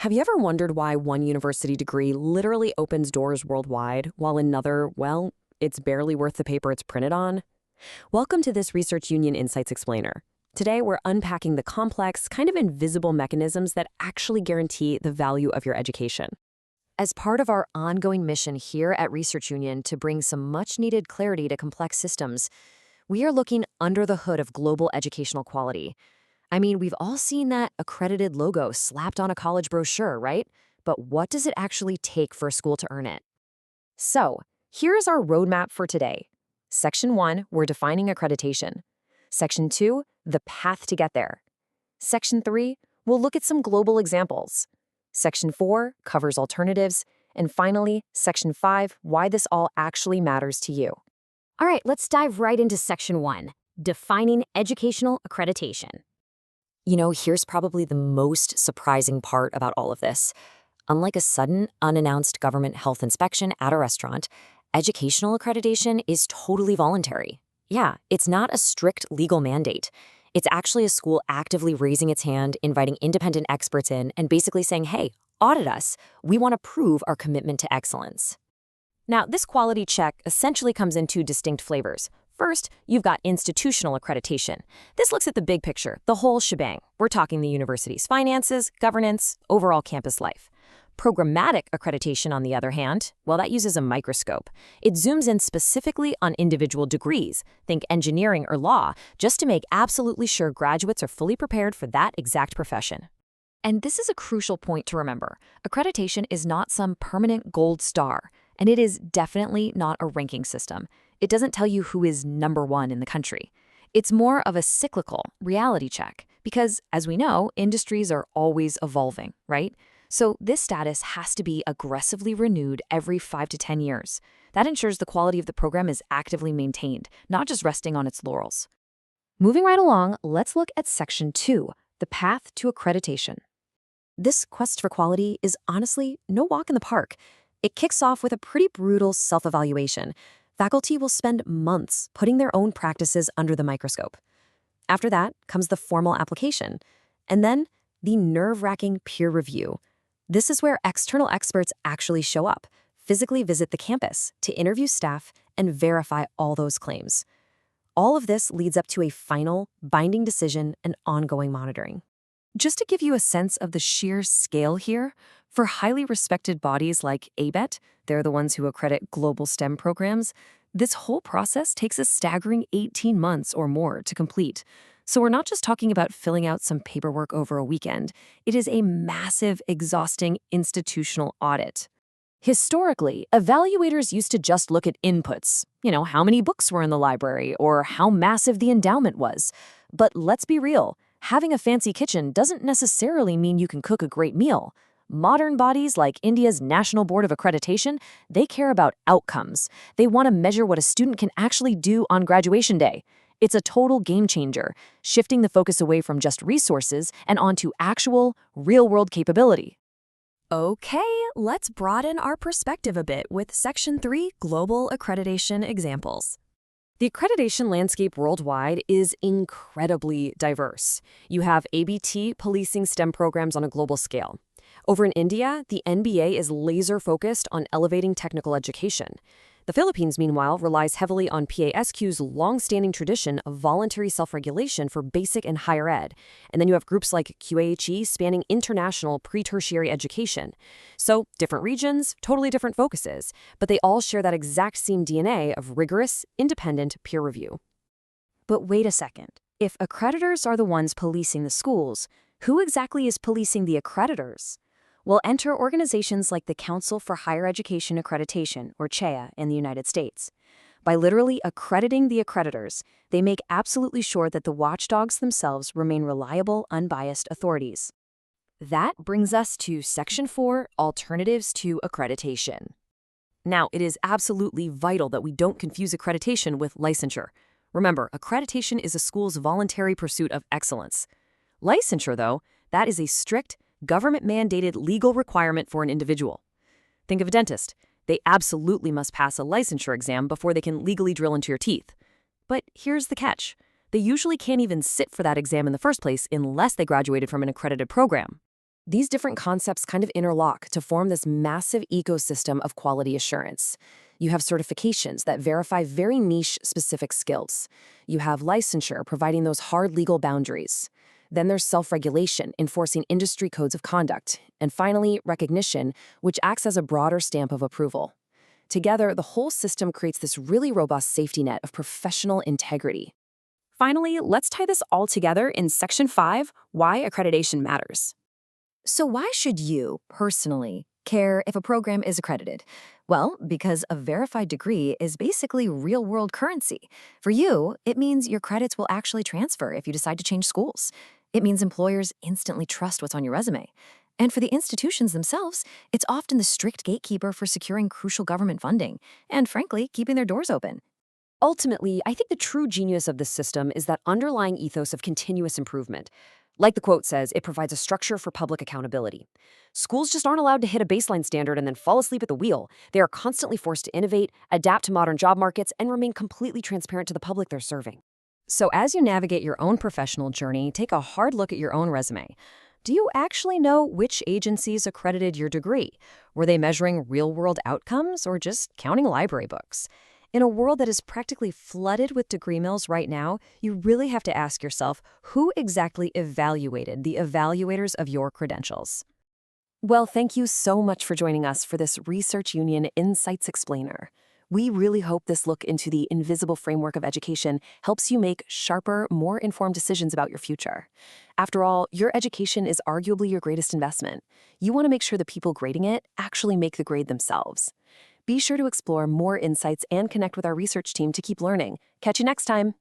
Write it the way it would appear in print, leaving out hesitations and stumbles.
Have you ever wondered why one university degree literally opens doors worldwide, while another, well, it's barely worth the paper it's printed on? Welcome to this Research Union Insights Explainer. Today, we're unpacking the complex, kind of invisible mechanisms that actually guarantee the value of your education. As part of our ongoing mission here at Research Union to bring some much-needed clarity to complex systems, we are looking under the hood of global educational quality. I mean, we've all seen that accredited logo slapped on a college brochure, right? But what does it actually take for a school to earn it? So, here's our roadmap for today. Section 1, we're defining accreditation. Section 2, the path to get there. Section 3, we'll look at some global examples. Section 4 covers alternatives. And finally, Section 5, why this all actually matters to you. All right, let's dive right into Section 1, defining educational accreditation. You know, here's probably the most surprising part about all of this. Unlike a sudden, unannounced government health inspection at a restaurant, educational accreditation is totally voluntary. Yeah, it's not a strict legal mandate. It's actually a school actively raising its hand, inviting independent experts in, and basically saying, hey, audit us. We want to prove our commitment to excellence. Now, this quality check essentially comes in two distinct flavors. First, you've got institutional accreditation. This looks at the big picture, the whole shebang. We're talking the university's finances, governance, overall campus life. Programmatic accreditation, on the other hand, well, that uses a microscope. It zooms in specifically on individual degrees, think engineering or law, just to make absolutely sure graduates are fully prepared for that exact profession. And this is a crucial point to remember. Accreditation is not some permanent gold star, and it is definitely not a ranking system. It doesn't tell you who is number one in the country. It's more of a cyclical reality check because, as we know, industries are always evolving, right? So this status has to be aggressively renewed every 5 to 10 years. That ensures the quality of the program is actively maintained, not just resting on its laurels. Moving right along, let's look at Section 2, the path to accreditation. This quest for quality is honestly no walk in the park. It kicks off with a pretty brutal self-evaluation. Faculty will spend months putting their own practices under the microscope. After that comes the formal application, and then the nerve-wracking peer review. This is where external experts actually show up, physically visit the campus to interview staff and verify all those claims. All of this leads up to a final, binding decision and ongoing monitoring. Just to give you a sense of the sheer scale here, for highly respected bodies like ABET, they're the ones who accredit global STEM programs, this whole process takes a staggering 18 months or more to complete. So we're not just talking about filling out some paperwork over a weekend. It is a massive, exhausting institutional audit. Historically, evaluators used to just look at inputs, how many books were in the library or how massive the endowment was. But let's be real. Having a fancy kitchen doesn't necessarily mean you can cook a great meal. Modern bodies like India's National Board of Accreditation, they care about outcomes. They want to measure what a student can actually do on graduation day. It's a total game changer, shifting the focus away from just resources and onto actual, real-world capability. Okay, let's broaden our perspective a bit with Section 3 Global Accreditation Examples. The accreditation landscape worldwide is incredibly diverse. You have ABET policing STEM programs on a global scale. Over in India, the NBA is laser-focused on elevating technical education. The Philippines, meanwhile, relies heavily on PAASCU's long-standing tradition of voluntary self-regulation for basic and higher ed. And then you have groups like QAHE spanning international pre-tertiary education. So, different regions, totally different focuses, but they all share that exact same DNA of rigorous, independent peer review. But wait a second. If accreditors are the ones policing the schools, who exactly is policing the accreditors? Well, enter organizations like the Council for Higher Education Accreditation, or CHEA, in the United States. By literally accrediting the accreditors, they make absolutely sure that the watchdogs themselves remain reliable, unbiased authorities. That brings us to Section 4, Alternatives to Accreditation. Now, it is absolutely vital that we don't confuse accreditation with licensure. Remember, accreditation is a school's voluntary pursuit of excellence. Licensure, though, that is a strict, government-mandated legal requirement for an individual. Think of a dentist. They absolutely must pass a licensure exam before they can legally drill into your teeth. But here's the catch. They usually can't even sit for that exam in the first place unless they graduated from an accredited program. These different concepts kind of interlock to form this massive ecosystem of quality assurance. You have certifications that verify very niche specific skills. You have licensure providing those hard legal boundaries. Then there's self-regulation, enforcing industry codes of conduct. And finally, recognition, which acts as a broader stamp of approval. Together, the whole system creates this really robust safety net of professional integrity. Finally, let's tie this all together in Section 5, Why Accreditation Matters. So why should you, personally, care if a program is accredited? Well, because a verified degree is basically real-world currency. For you, it means your credits will actually transfer if you decide to change schools. It means employers instantly trust what's on your resume. And for the institutions themselves, it's often the strict gatekeeper for securing crucial government funding and, frankly, keeping their doors open. Ultimately, I think the true genius of this system is that underlying ethos of continuous improvement. Like the quote says, it provides a structure for public accountability. Schools just aren't allowed to hit a baseline standard and then fall asleep at the wheel. They are constantly forced to innovate, adapt to modern job markets, and remain completely transparent to the public they're serving. So as you navigate your own professional journey, take a hard look at your own resume. Do you actually know which agencies accredited your degree? Were they measuring real-world outcomes or just counting library books? In a world that is practically flooded with degree mills right now, you really have to ask yourself, who exactly evaluated the evaluators of your credentials? Well, thank you so much for joining us for this Research Union Insights Explainer. We really hope this look into the invisible framework of education helps you make sharper, more informed decisions about your future. After all, your education is arguably your greatest investment. You want to make sure the people grading it actually make the grade themselves. Be sure to explore more insights and connect with our research team to keep learning. Catch you next time.